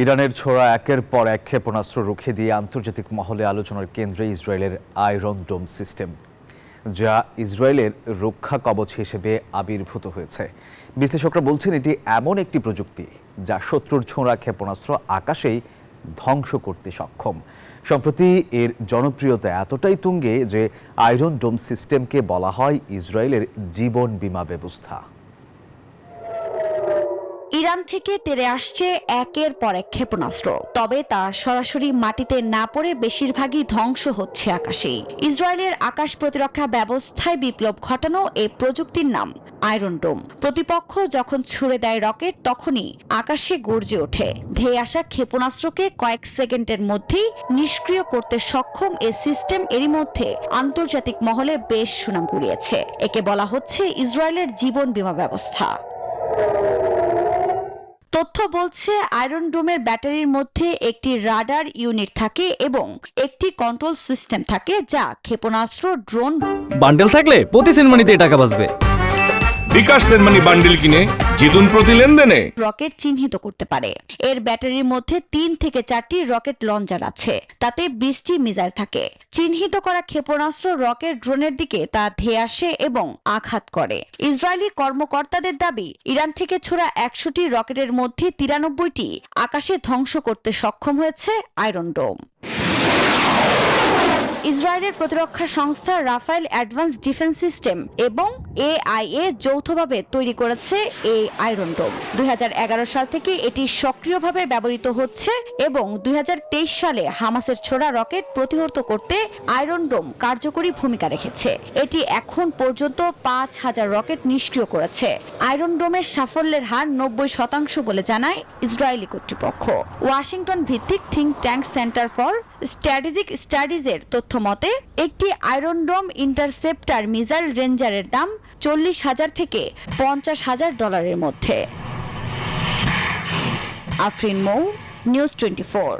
ইরানের ছোড়া একের পর এক ক্ষেপণাস্ত্র রুখে দিয়ে আন্তর্জাতিক মহলে আলোচনার কেন্দ্রে ইসরায়েলের আয়রন ডোম সিস্টেম, যা ইসরায়েলের রক্ষা কবচ হিসেবে আবির্ভূত হয়েছে। বিশ্লেষকরা বলছেন এটি এমন একটি প্রযুক্তি যা শত্রুর ছোড়া ক্ষেপণাস্ত্র আকাশেই ধ্বংস করতে সক্ষম। সম্প্রতি এর জনপ্রিয়তা এতটাই তুঙ্গে যে আয়রন ডোম সিস্টেমকে বলা হয় ইসরায়েলের জীবন বীমা ব্যবস্থা। ইরান থেকে তেড়ে আসছে একের পর এক ক্ষেপণাস্ত্র, তবে তা সরাসরি মাটিতে না পড়ে বেশিরভাগই ধ্বংস হচ্ছে আকাশেই। ইসরায়েলের আকাশ প্রতিরক্ষা ব্যবস্থায় বিপ্লব ঘটানো এই প্রযুক্তির নাম আয়রন ডোম। প্রতিপক্ষ যখন ছুড়ে দেয় রকেট, তখনই আকাশে গর্জে ওঠে। ধেয়ে আসা ক্ষেপণাস্ত্রকে কয়েক সেকেন্ডের মধ্যেই নিষ্ক্রিয় করতে সক্ষম এই সিস্টেম এরই মধ্যে আন্তর্জাতিক মহলে বেশ সুনাম কুড়িয়েছে। একে বলা হচ্ছে ইসরায়েলের জীবন বীমা ব্যবস্থা। তথ্য বলছে আয়রন ডোমের ব্যাটারির মধ্যে একটি রাডার ইউনিট থাকে এবং একটি কন্ট্রোল সিস্টেম থাকে যা ক্ষেপণাস্ত্র, ড্রোন বান্ডেল থাকলে প্রতি সেনমানিতে টাকা বাঁচবে। বিকাশ সেনমানি বান্ডেল কিনে জিতুন প্রতি লেনদেনে। রকেট চিহ্নিত করতে পারে। এর ব্যাটারির মধ্যে 3 থেকে 4টি রকেট লঞ্চার আছে, তাতে 20টি মিসাইল থাকে। চিহ্নিত করা ক্ষেপণাস্ত্র রকেট ড্রোনের দিকে তা ধেয়ে আসে এবং আঘাত করে। ইসরায়েলি কর্মকর্তাদের দাবি, ইরান থেকে ছোড়া 100টি রকেটের মধ্যে 93টি আকাশে ধ্বংস করতে সক্ষম হয়েছে আয়রন ডোম। ইসরায়েলের প্রতিরক্ষা সংস্থা রাফায়েল অ্যাডভান্স ডিফেন্স সিস্টেম এবং এআইএ যৌথভাবে তৈরি করেছে এই আয়রন ডোম। 2011 সাল থেকে এটি সক্রিয়ভাবে ব্যবহৃত হচ্ছে এবং 2023 সালে হামাসের ছোড়া রকেট প্রতিহত করতে আয়রন ডোম কার্যকরী ভূমিকা রেখেছে। এটি এখন পর্যন্ত 5000 রকেট নিষ্ক্রিয় করেছে। আয়রন ডোমের সাফল্যের হার 90% বলে জানায় ইসরায়েলি কর্তৃপক্ষ। ওয়াশিংটন ভিত্তিক think tank center for strategic স্টাডিজের তথ্য মতে, একটি আয়রন ডোম ইন্টারসেপ্টার মিসাইল রেঞ্জারের দাম $40,000 থেকে $50,000 মধ্যে। আফরিন মৌ, নিউজ 24।